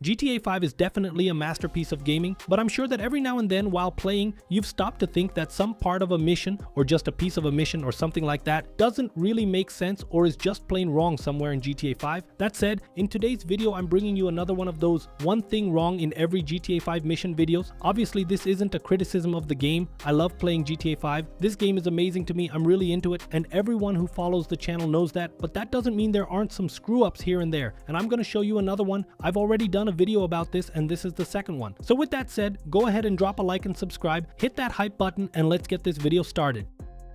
GTA 5 is definitely a masterpiece of gaming, but I'm sure that every now and then while playing, you've stopped to think that some part of a mission, or just a piece of a mission or something like that, doesn't really make sense or is just plain wrong somewhere in GTA 5. That said, in today's video, I'm bringing you another one of those one thing wrong in every GTA 5 mission videos. Obviously, this isn't a criticism of the game. I love playing GTA 5. This game is amazing to me. I'm really into it, and everyone who follows the channel knows that, but that doesn't mean there aren't some screw-ups here and there, and I'm going to show you another one. I've already done a video about this, and this is the second one. So with that said, go ahead and drop a like and subscribe, hit that hype button, and let's get this video started.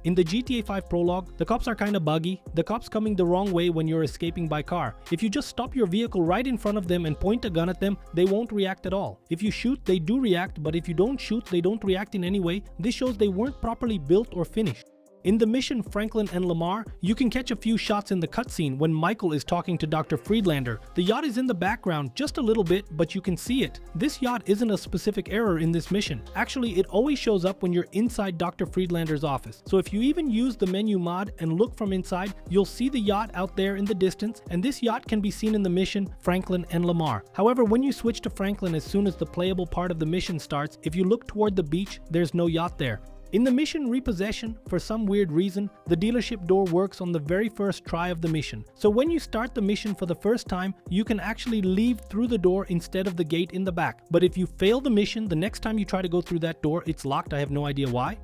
In the GTA 5 prologue, the cops are kinda buggy, the cops coming the wrong way when you're escaping by car. If you just stop your vehicle right in front of them and point a gun at them, they won't react at all. If you shoot, they do react, but if you don't shoot, they don't react in any way. This shows they weren't properly built or finished. In the mission Franklin and Lamar, you can catch a few shots in the cutscene when Michael is talking to Dr. Friedlander. The yacht is in the background just a little bit, but you can see it. This yacht isn't a specific error in this mission. Actually, it always shows up when you're inside Dr. Friedlander's office. So if you even use the menu mod and look from inside, you'll see the yacht out there in the distance, and this yacht can be seen in the mission Franklin and Lamar. However, when you switch to Franklin as soon as the playable part of the mission starts, if you look toward the beach, there's no yacht there. In the mission Repossession, for some weird reason, the dealership door works on the very first try of the mission. So when you start the mission for the first time, you can actually leave through the door instead of the gate in the back. But if you fail the mission, the next time you try to go through that door, it's locked. I have no idea why.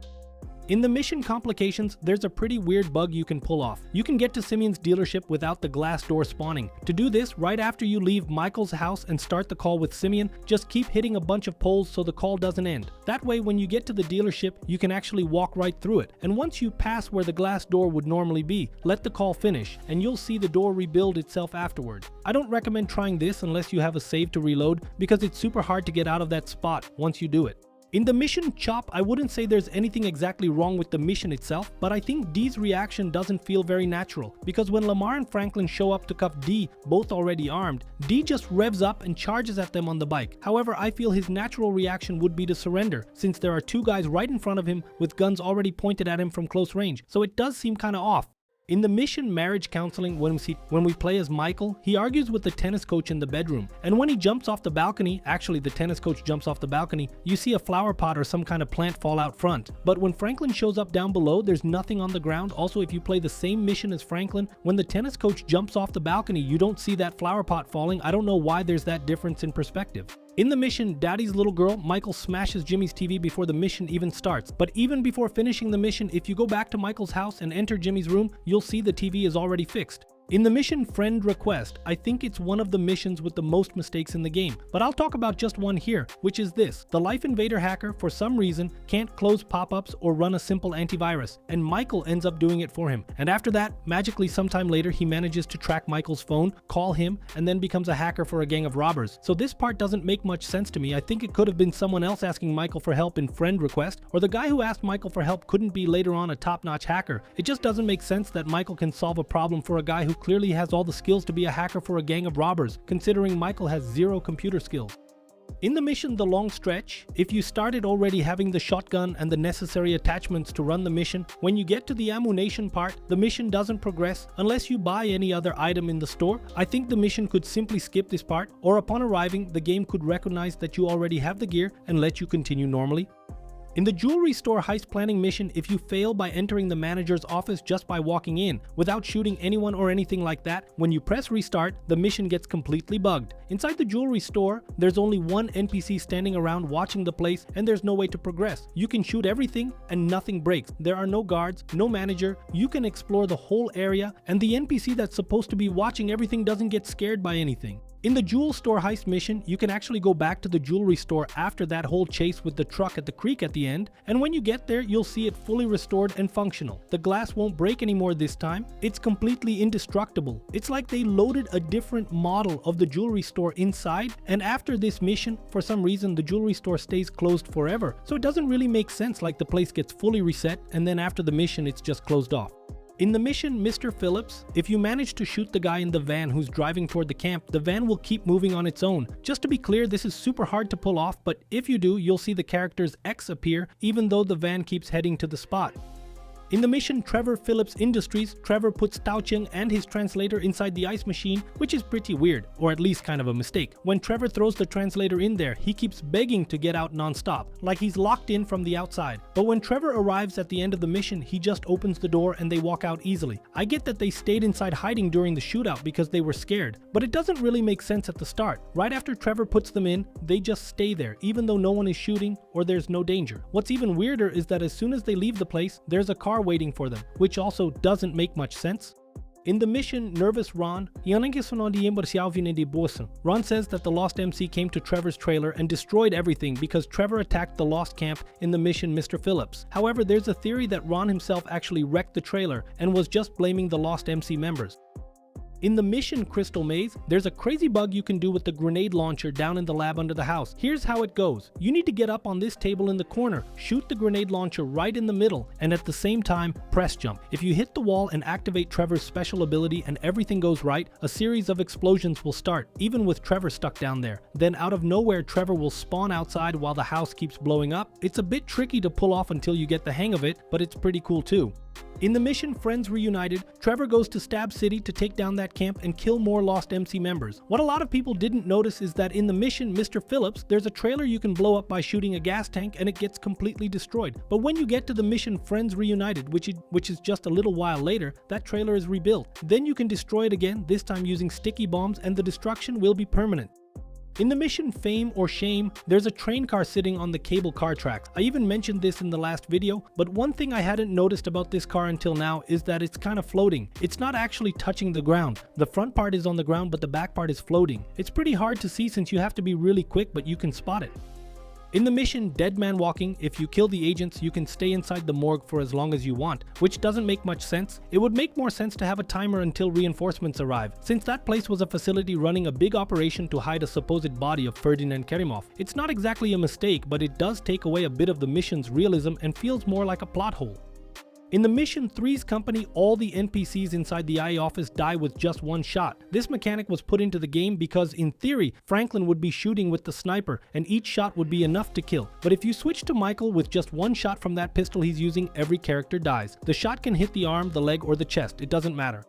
In the mission Complications, there's a pretty weird bug you can pull off. You can get to Simeon's dealership without the glass door spawning. To do this, right after you leave Michael's house and start the call with Simeon, just keep hitting a bunch of poles so the call doesn't end. That way, when you get to the dealership, you can actually walk right through it. And once you pass where the glass door would normally be, let the call finish, and you'll see the door rebuild itself afterward. I don't recommend trying this unless you have a save to reload, because it's super hard to get out of that spot once you do it. In the mission Chop, I wouldn't say there's anything exactly wrong with the mission itself, but I think Dee's reaction doesn't feel very natural, because when Lamar and Franklin show up to cuff Dee, both already armed, Dee just revs up and charges at them on the bike. However, I feel his natural reaction would be to surrender, since there are two guys right in front of him with guns already pointed at him from close range, so it does seem kinda off. In the mission Marriage Counseling, when we play as Michael, he argues with the tennis coach in the bedroom. And when he jumps off the balcony, actually the tennis coach jumps off the balcony, you see a flower pot or some kind of plant fall out front. But when Franklin shows up down below, there's nothing on the ground. Also, if you play the same mission as Franklin, when the tennis coach jumps off the balcony, you don't see that flower pot falling. I don't know why there's that difference in perspective. In the mission Daddy's Little Girl, Michael smashes Jimmy's TV before the mission even starts. But even before finishing the mission, if you go back to Michael's house and enter Jimmy's room, you'll see the TV is already fixed. In the mission Friend Request, I think it's one of the missions with the most mistakes in the game, but I'll talk about just one here, which is this. The Life Invader hacker, for some reason, can't close pop-ups or run a simple antivirus, and Michael ends up doing it for him. And after that, magically sometime later, he manages to track Michael's phone, call him, and then becomes a hacker for a gang of robbers. So this part doesn't make much sense to me. I think it could have been someone else asking Michael for help in Friend Request, or the guy who asked Michael for help couldn't be later on a top-notch hacker. It just doesn't make sense that Michael can solve a problem for a guy who clearly has all the skills to be a hacker for a gang of robbers, considering Michael has zero computer skills. In the mission The Long Stretch, if you started already having the shotgun and the necessary attachments to run the mission, when you get to the ammunition part, the mission doesn't progress unless you buy any other item in the store. I think the mission could simply skip this part, or upon arriving, the game could recognize that you already have the gear and let you continue normally. In the jewelry store heist planning mission, if you fail by entering the manager's office just by walking in, without shooting anyone or anything like that, when you press restart, the mission gets completely bugged. Inside the jewelry store, there's only one NPC standing around watching the place, and there's no way to progress. You can shoot everything and nothing breaks. There are no guards, no manager, you can explore the whole area, and the NPC that's supposed to be watching everything doesn't get scared by anything. In the jewel store heist mission, you can actually go back to the jewelry store after that whole chase with the truck at the creek at the end, and when you get there, you'll see it fully restored and functional. The glass won't break anymore this time. It's completely indestructible. It's like they loaded a different model of the jewelry store inside, and after this mission, for some reason, the jewelry store stays closed forever. So it doesn't really make sense, like the place gets fully reset, and then after the mission, it's just closed off. In the mission Mr. Phillips, if you manage to shoot the guy in the van who's driving toward the camp, the van will keep moving on its own. Just to be clear, this is super hard to pull off, but if you do, you'll see the character's X appear even though the van keeps heading to the spot. In the mission Trevor Phillips Industries, Trevor puts Tao Cheng and his translator inside the ice machine, which is pretty weird, or at least kind of a mistake. When Trevor throws the translator in there, he keeps begging to get out non-stop, like he's locked in from the outside. But when Trevor arrives at the end of the mission, he just opens the door and they walk out easily. I get that they stayed inside hiding during the shootout because they were scared, but it doesn't really make sense at the start. Right after Trevor puts them in, they just stay there, even though no one is shooting or there's no danger. What's even weirder is that as soon as they leave the place, there's a car waiting for them, which also doesn't make much sense. In the mission Nervous Ron, Ron says that the Lost MC came to Trevor's trailer and destroyed everything because Trevor attacked the Lost camp in the mission Mr. Phillips. However, there's a theory that Ron himself actually wrecked the trailer and was just blaming the Lost MC members. In the mission Crystal Maze, there's a crazy bug you can do with the grenade launcher down in the lab under the house. Here's how it goes. You need to get up on this table in the corner, shoot the grenade launcher right in the middle, and at the same time, press jump. If you hit the wall and activate Trevor's special ability and everything goes right, a series of explosions will start, even with Trevor stuck down there. Then out of nowhere, Trevor will spawn outside while the house keeps blowing up. It's a bit tricky to pull off until you get the hang of it, but it's pretty cool too. In the mission Friends Reunited, Trevor goes to Stab City to take down that camp and kill more Lost MC members. What a lot of people didn't notice is that in the mission Mr. Phillips, there's a trailer you can blow up by shooting a gas tank and it gets completely destroyed. But when you get to the mission Friends Reunited, which is just a little while later, that trailer is rebuilt. Then you can destroy it again, this time using sticky bombs, and the destruction will be permanent. In the mission Fame or Shame, there's a train car sitting on the cable car tracks. I even mentioned this in the last video, but one thing I hadn't noticed about this car until now is that it's kind of floating. It's not actually touching the ground. The front part is on the ground, but the back part is floating. It's pretty hard to see since you have to be really quick, but you can spot it. In the mission Dead Man Walking, if you kill the agents, you can stay inside the morgue for as long as you want, which doesn't make much sense. It would make more sense to have a timer until reinforcements arrive, since that place was a facility running a big operation to hide a supposed body of Ferdinand Kerimov. It's not exactly a mistake, but it does take away a bit of the mission's realism and feels more like a plot hole. In the mission Three's Company, all the NPCs inside the IE office die with just one shot. This mechanic was put into the game because, in theory, Franklin would be shooting with the sniper and each shot would be enough to kill. But if you switch to Michael with just one shot from that pistol he's using, every character dies. The shot can hit the arm, the leg, or the chest, it doesn't matter.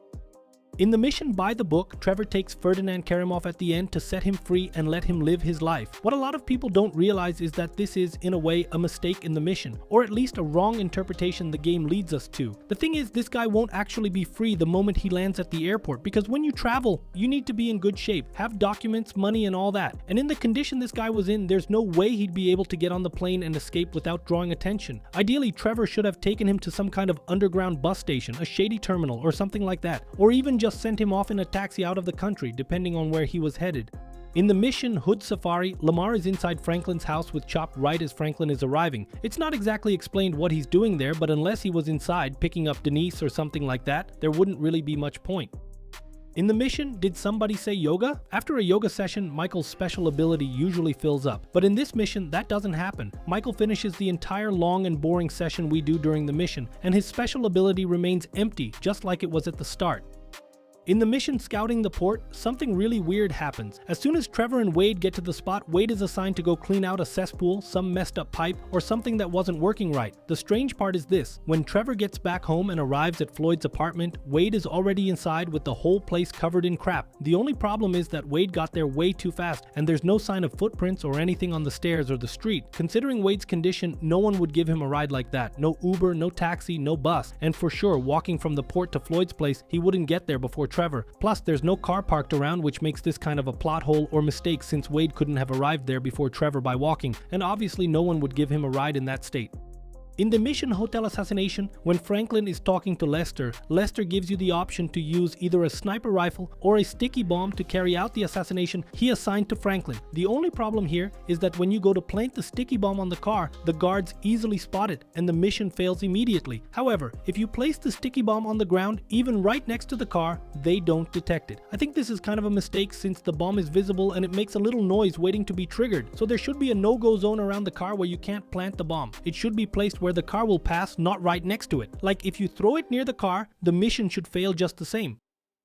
In the mission By the Book, Trevor takes Ferdinand Kerimov at the end to set him free and let him live his life. What a lot of people don't realize is that this is, in a way, a mistake in the mission, or at least a wrong interpretation the game leads us to. The thing is, this guy won't actually be free the moment he lands at the airport, because when you travel, you need to be in good shape, have documents, money, and all that. And in the condition this guy was in, there's no way he'd be able to get on the plane and escape without drawing attention. Ideally, Trevor should have taken him to some kind of underground bus station, a shady terminal, or something like that, or even just sent him off in a taxi out of the country, depending on where he was headed. In the mission Hood Safari, Lamar is inside Franklin's house with Chop right as Franklin is arriving. It's not exactly explained what he's doing there, but unless he was inside picking up Denise or something like that, there wouldn't really be much point. In the mission, did somebody say yoga? After a yoga session, Michael's special ability usually fills up, but in this mission, that doesn't happen. Michael finishes the entire long and boring session we do during the mission, and his special ability remains empty, just like it was at the start. In the mission Scouting the Port, something really weird happens. As soon as Trevor and Wade get to the spot, Wade is assigned to go clean out a cesspool, some messed up pipe, or something that wasn't working right. The strange part is this: when Trevor gets back home and arrives at Floyd's apartment, Wade is already inside with the whole place covered in crap. The only problem is that Wade got there way too fast, and there's no sign of footprints or anything on the stairs or the street. Considering Wade's condition, no one would give him a ride like that. No Uber, no taxi, no bus, and for sure, walking from the port to Floyd's place, he wouldn't get there before Trevor. Plus, there's no car parked around, which makes this kind of a plot hole or mistake since Wade couldn't have arrived there before Trevor by walking, and obviously no one would give him a ride in that state. In the mission Hotel Assassination, when Franklin is talking to Lester, Lester gives you the option to use either a sniper rifle or a sticky bomb to carry out the assassination he assigned to Franklin. The only problem here is that when you go to plant the sticky bomb on the car, the guards easily spot it and the mission fails immediately. However, if you place the sticky bomb on the ground, even right next to the car, they don't detect it. I think this is kind of a mistake since the bomb is visible and it makes a little noise waiting to be triggered. So there should be a no-go zone around the car where you can't plant the bomb. It should be placed where the car will pass, not right next to it. Like if you throw it near the car, the mission should fail just the same.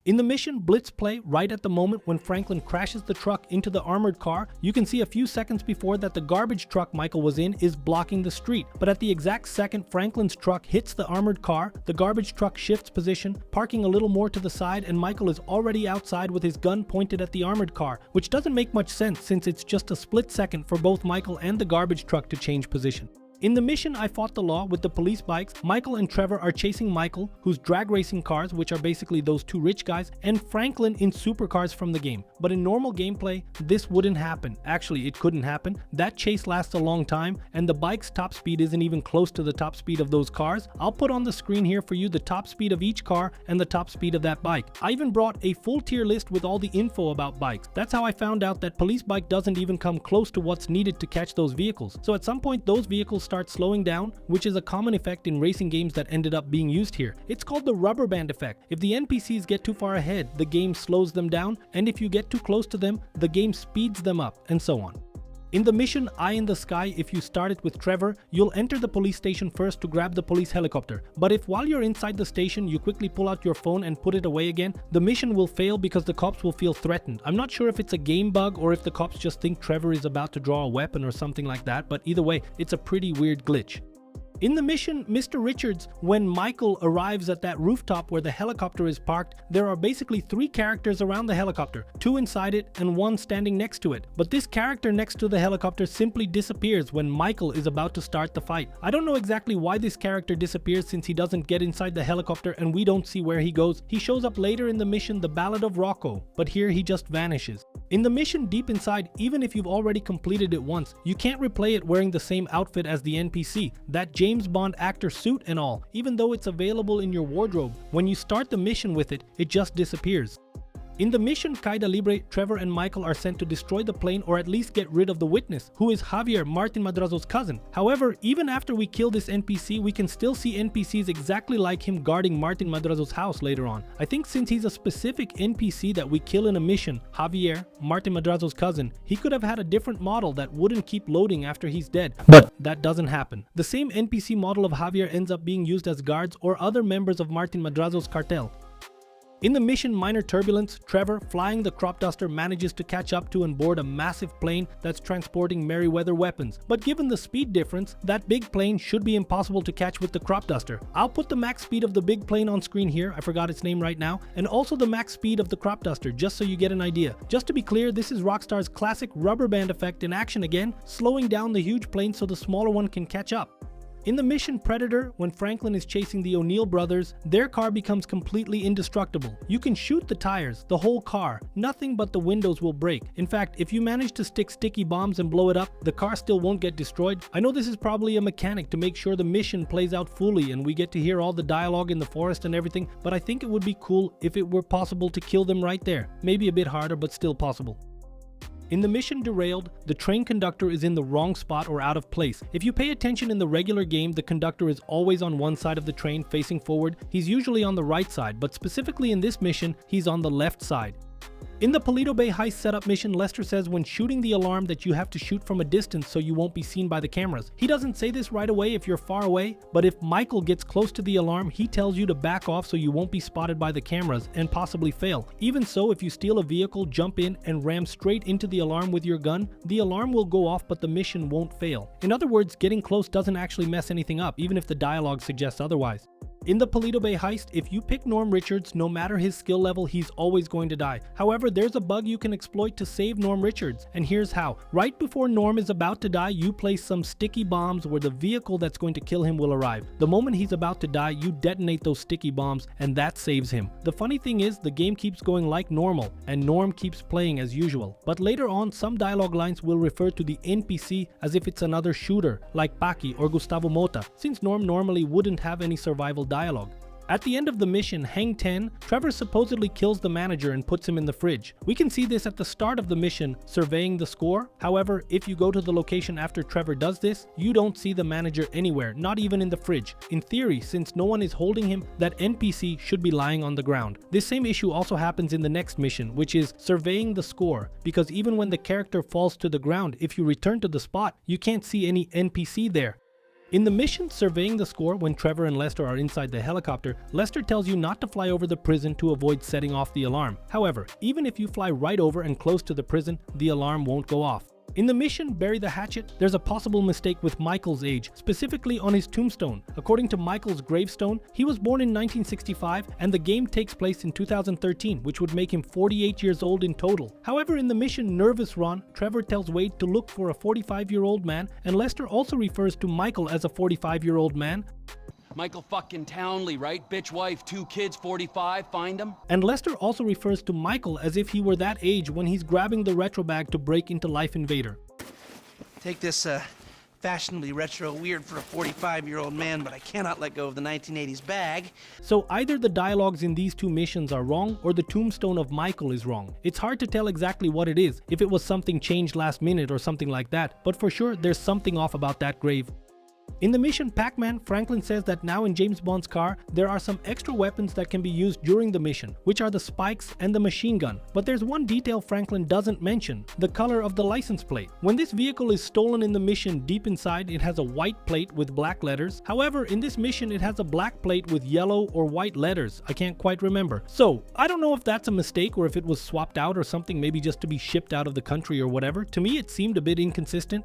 In the mission Blitz Play, right at the moment when Franklin crashes the truck into the armored car, you can see a few seconds before that the garbage truck Michael was in is blocking the street. But at the exact second Franklin's truck hits the armored car, the garbage truck shifts position, parking a little more to the side, and Michael is already outside with his gun pointed at the armored car, which doesn't make much sense since it's just a split second for both Michael and the garbage truck to change position. In the mission I Fought the Law with the police bikes, Michael and Trevor are chasing Michael, who's drag racing cars, which are basically those two rich guys, and Franklin in supercars from the game. But in normal gameplay, this wouldn't happen. Actually, it couldn't happen. That chase lasts a long time, and the bike's top speed isn't even close to the top speed of those cars. I'll put on the screen here for you the top speed of each car and the top speed of that bike. I even brought a full tier list with all the info about bikes. That's how I found out that police bike doesn't even come close to what's needed to catch those vehicles. So at some point, those vehicles start slowing down, which is a common effect in racing games that ended up being used here. It's called the rubber band effect. If the NPCs get too far ahead, the game slows them down, and if you get too close to them, the game speeds them up, and so on. In the mission Eye in the Sky, if you start it with Trevor, you'll enter the police station first to grab the police helicopter. But if while you're inside the station you quickly pull out your phone and put it away again, the mission will fail because the cops will feel threatened. I'm not sure if it's a game bug or if the cops just think Trevor is about to draw a weapon or something like that, but either way, it's a pretty weird glitch. In the mission Mr. Richards, when Michael arrives at that rooftop where the helicopter is parked, there are basically 3 characters around the helicopter, 2 inside it and 1 standing next to it. But this character next to the helicopter simply disappears when Michael is about to start the fight. I don't know exactly why this character disappears since he doesn't get inside the helicopter and we don't see where he goes. He shows up later in the mission The Ballad of Rocco, but here he just vanishes. In the mission Deep Inside, even if you've already completed it once, you can't replay it wearing the same outfit as the NPC. That James Bond actor suit and all, even though it's available in your wardrobe, when you start the mission with it, it just disappears. In the mission Caída Libre, Trevor and Michael are sent to destroy the plane or at least get rid of the witness, who is Javier, Martin Madrazo's cousin. However, even after we kill this NPC, we can still see NPCs exactly like him guarding Martin Madrazo's house later on. I think since he's a specific NPC that we kill in a mission, Javier, Martin Madrazo's cousin, he could have had a different model that wouldn't keep loading after he's dead. But that doesn't happen. The same NPC model of Javier ends up being used as guards or other members of Martin Madrazo's cartel. In the mission Minor Turbulence, Trevor, flying the crop duster, manages to catch up to and board a massive plane that's transporting Merryweather weapons. But given the speed difference, that big plane should be impossible to catch with the crop duster. I'll put the max speed of the big plane on screen here, I forgot its name right now, and also the max speed of the crop duster, just so you get an idea. Just to be clear, this is Rockstar's classic rubber band effect in action again, slowing down the huge plane so the smaller one can catch up. In the mission Predator, when Franklin is chasing the O'Neill brothers, their car becomes completely indestructible. You can shoot the tires, the whole car, nothing but the windows will break. In fact, if you manage to stick sticky bombs and blow it up, the car still won't get destroyed. I know this is probably a mechanic to make sure the mission plays out fully and we get to hear all the dialogue in the forest and everything, but I think it would be cool if it were possible to kill them right there. Maybe a bit harder, but still possible. In the mission Derailed, the train conductor is in the wrong spot or out of place. If you pay attention in the regular game, the conductor is always on one side of the train facing forward. He's usually on the right side, but specifically in this mission, he's on the left side. In the Paleto Bay heist setup mission, Lester says when shooting the alarm that you have to shoot from a distance so you won't be seen by the cameras. He doesn't say this right away if you're far away, but if Michael gets close to the alarm, he tells you to back off so you won't be spotted by the cameras and possibly fail. Even so, if you steal a vehicle, jump in, and ram straight into the alarm with your gun, the alarm will go off but the mission won't fail. In other words, getting close doesn't actually mess anything up, even if the dialogue suggests otherwise. In the Paleto Bay heist, if you pick Norm Richards, no matter his skill level, he's always going to die. However, there's a bug you can exploit to save Norm Richards, and here's how. Right before Norm is about to die, you place some sticky bombs where the vehicle that's going to kill him will arrive. The moment he's about to die, you detonate those sticky bombs, and that saves him. The funny thing is, the game keeps going like normal, and Norm keeps playing as usual. But later on, some dialogue lines will refer to the NPC as if it's another shooter, like Paki or Gustavo Mota, since Norm normally wouldn't have any survival dialogue. At the end of the mission, Hang 10, Trevor supposedly kills the manager and puts him in the fridge. We can see this at the start of the mission, surveying the score. However, if you go to the location after Trevor does this, you don't see the manager anywhere, not even in the fridge. In theory, since no one is holding him, that NPC should be lying on the ground. This same issue also happens in the next mission, which is surveying the score, because even when the character falls to the ground, if you return to the spot, you can't see any NPC there. In the mission Surveying the Score, when Trevor and Lester are inside the helicopter, Lester tells you not to fly over the prison to avoid setting off the alarm. However, even if you fly right over and close to the prison, the alarm won't go off. In the mission Bury the Hatchet, there's a possible mistake with Michael's age, specifically on his tombstone. According to Michael's gravestone, he was born in 1965 and the game takes place in 2013, which would make him 48 years old in total. However, in the mission Nervous Ron, Trevor tells Wade to look for a 45-year-old man, and Lester also refers to Michael as a 45-year-old man. Michael fucking Townley, right? Bitch wife, 2 kids, 45, find him? And Lester also refers to Michael as if he were that age when he's grabbing the retro bag to break into Life Invader. Take this fashionably retro weird for a 45-year-old man, but I cannot let go of the 1980s bag. So either the dialogues in these two missions are wrong or the tombstone of Michael is wrong. It's hard to tell exactly what it is, if it was something changed last minute or something like that, but for sure there's something off about that grave. In the mission Pac-Man, Franklin says that now in James Bond's car, there are some extra weapons that can be used during the mission, which are the spikes and the machine gun. But there's one detail Franklin doesn't mention: the color of the license plate. When this vehicle is stolen in the mission, deep inside it has a white plate with black letters. However, in this mission it has a black plate with yellow or white letters. I can't quite remember. So, I don't know if that's a mistake or if it was swapped out or something, maybe just to be shipped out of the country or whatever. To me it seemed a bit inconsistent.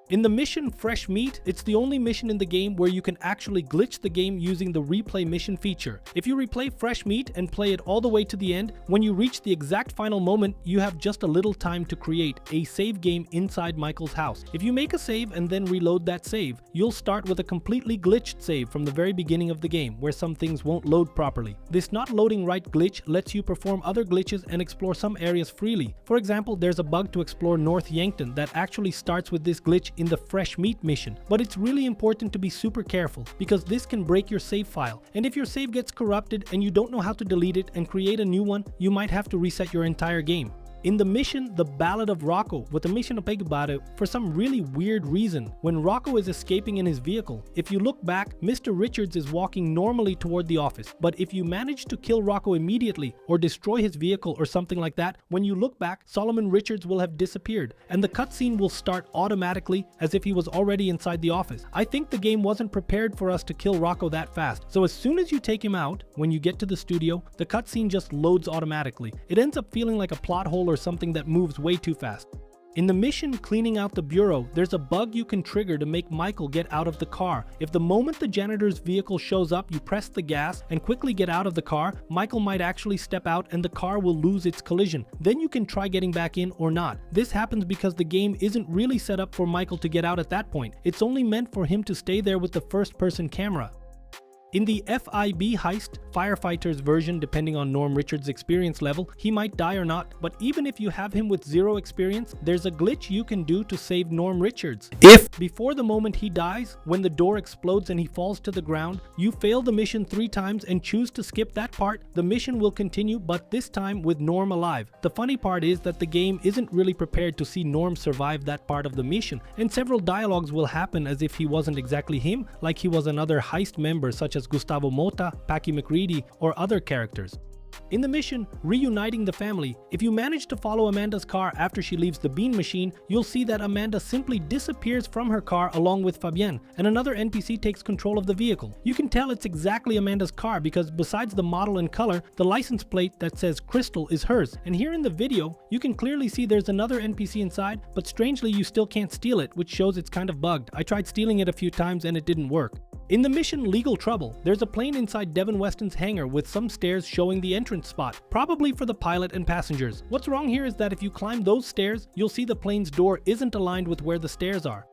In the mission Fresh Meat, it's the only mission in the game where you can actually glitch the game using the replay mission feature. If you replay Fresh Meat and play it all the way to the end, when you reach the exact final moment, you have just a little time to create a save game inside Michael's house. If you make a save and then reload that save, you'll start with a completely glitched save from the very beginning of the game, where some things won't load properly. This not loading right glitch lets you perform other glitches and explore some areas freely. For example, there's a bug to explore North Yankton that actually starts with this glitch in the Fresh Meat mission, but it's really important to be super careful because this can break your save file, and if your save gets corrupted and you don't know how to delete it and create a new one, you might have to reset your entire game. In the mission The Ballad of Rocco, with a mission Apegabado, for some really weird reason, when Rocco is escaping in his vehicle, if you look back, Mr. Richards is walking normally toward the office, but if you manage to kill Rocco immediately or destroy his vehicle or something like that, when you look back, Solomon Richards will have disappeared, and the cutscene will start automatically as if he was already inside the office. I think the game wasn't prepared for us to kill Rocco that fast, so as soon as you take him out, when you get to the studio, the cutscene just loads automatically. It ends up feeling like a plot hole or something that moves way too fast. In the mission Cleaning Out the Bureau, there's a bug you can trigger to make Michael get out of the car. If the moment the janitor's vehicle shows up, you press the gas and quickly get out of the car, Michael might actually step out and the car will lose its collision. Then you can try getting back in or not. This happens because the game isn't really set up for Michael to get out at that point. It's only meant for him to stay there with the first-person camera. In the FIB heist, Firefighter's version, depending on Norm Richards' experience level, he might die or not, but even if you have him with 0 experience, there's a glitch you can do to save Norm Richards. If, before the moment he dies, when the door explodes and he falls to the ground, you fail the mission 3 times and choose to skip that part, the mission will continue, but this time with Norm alive. The funny part is that the game isn't really prepared to see Norm survive that part of the mission, and several dialogues will happen as if he wasn't exactly him, like he was another heist member such as Gustavo Mota, Packy McReady, or other characters. In the mission Reuniting the Family, if you manage to follow Amanda's car after she leaves the bean machine, you'll see that Amanda simply disappears from her car along with Fabienne, and another NPC takes control of the vehicle. You can tell it's exactly Amanda's car because besides the model and color, the license plate that says Crystal is hers. And here in the video, you can clearly see there's another NPC inside, but strangely you still can't steal it, which shows it's kind of bugged. I tried stealing it a few times and it didn't work. In the mission Legal Trouble, there's a plane inside Devin Weston's hangar with some stairs showing the entrance spot, probably for the pilot and passengers. What's wrong here is that if you climb those stairs, you'll see the plane's door isn't aligned with where the stairs are.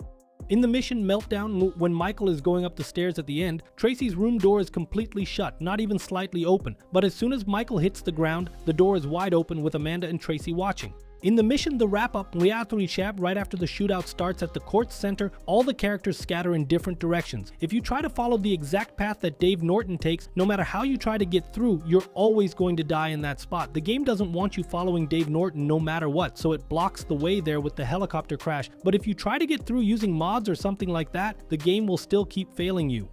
In the mission Meltdown, when Michael is going up the stairs at the end, Tracy's room door is completely shut, not even slightly open, but as soon as Michael hits the ground, the door is wide open with Amanda and Tracy watching. In the mission The Wrap-Up, right after the shootout starts at the court center, all the characters scatter in different directions. If you try to follow the exact path that Dave Norton takes, no matter how you try to get through, you're always going to die in that spot. The game doesn't want you following Dave Norton no matter what, so it blocks the way there with the helicopter crash. But if you try to get through using mods or something like that, the game will still keep failing you.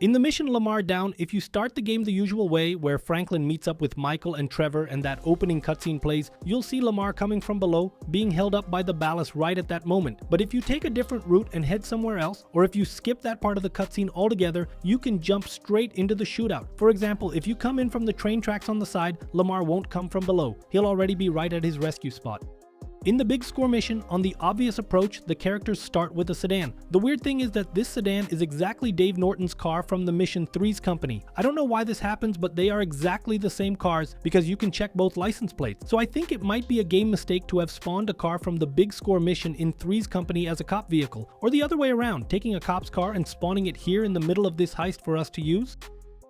In the mission Lamar Down, if you start the game the usual way, where Franklin meets up with Michael and Trevor and that opening cutscene plays, you'll see Lamar coming from below, being held up by the ballast right at that moment. But if you take a different route and head somewhere else, or if you skip that part of the cutscene altogether, you can jump straight into the shootout. For example, if you come in from the train tracks on the side, Lamar won't come from below. He'll already be right at his rescue spot. In the Big Score mission, on the obvious approach, the characters start with a sedan. The weird thing is that this sedan is exactly Dave Norton's car from the mission Three's Company. I don't know why this happens, but they are exactly the same cars because you can check both license plates. So I think it might be a game mistake to have spawned a car from the Big Score mission in Three's Company as a cop vehicle, or the other way around, taking a cop's car and spawning it here in the middle of this heist for us to use.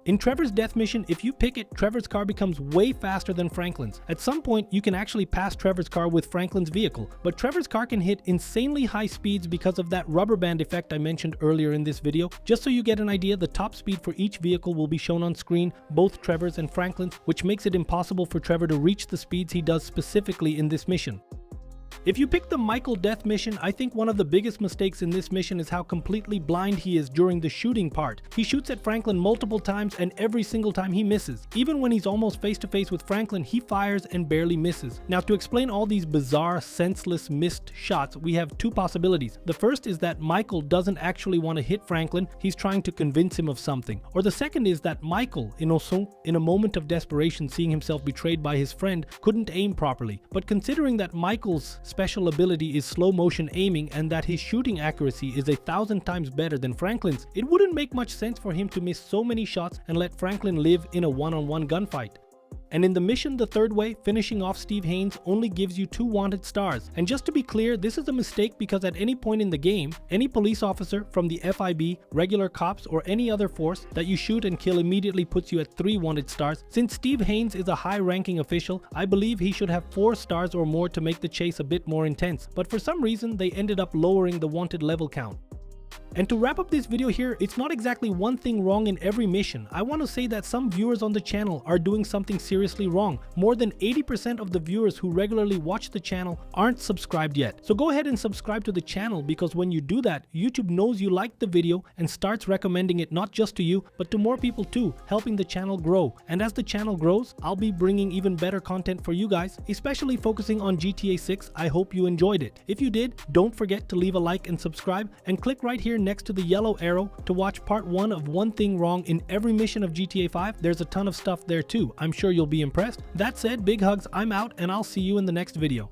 In Trevor's death mission, if you pick it, Trevor's car becomes way faster than Franklin's. At some point, you can actually pass Trevor's car with Franklin's vehicle, but Trevor's car can hit insanely high speeds because of that rubber band effect I mentioned earlier in this video. Just so you get an idea, the top speed for each vehicle will be shown on screen, both Trevor's and Franklin's, which makes it impossible for Trevor to reach the speeds he does specifically in this mission. If you pick the Michael death mission, I think one of the biggest mistakes in this mission is how completely blind he is during the shooting part. He shoots at Franklin multiple times and every single time he misses. Even when he's almost face to face with Franklin, he fires and barely misses. Now, to explain all these bizarre, senseless missed shots, we have two possibilities. The first is that Michael doesn't actually want to hit Franklin, he's trying to convince him of something. Or the second is that Michael, in a moment of desperation seeing himself betrayed by his friend, couldn't aim properly. But considering that Michael's special ability is slow motion aiming and that his shooting accuracy is 1,000 times better than Franklin's, it wouldn't make much sense for him to miss so many shots and let Franklin live in a one-on-one gunfight. And in the mission the third way, finishing off Steve Haynes only gives you 2 wanted stars. And just to be clear, this is a mistake because at any point in the game, any police officer from the FIB, regular cops, or any other force that you shoot and kill immediately puts you at 3 wanted stars. Since Steve Haynes is a high-ranking official, I believe he should have 4 stars or more to make the chase a bit more intense. But for some reason, they ended up lowering the wanted level count. And to wrap up this video here, it's not exactly one thing wrong in every mission. I want to say that some viewers on the channel are doing something seriously wrong. More than 80% of the viewers who regularly watch the channel aren't subscribed yet. So go ahead and subscribe to the channel, because when you do that, YouTube knows you liked the video and starts recommending it not just to you, but to more people too, helping the channel grow. And as the channel grows, I'll be bringing even better content for you guys, especially focusing on GTA 6. I hope you enjoyed it. If you did, don't forget to leave a like and subscribe, and click right here next to the yellow arrow to watch part 1 of One Thing Wrong in every mission of GTA 5. There's a ton of stuff there too. I'm sure you'll be impressed. That said, big hugs, I'm out, and I'll see you in the next video.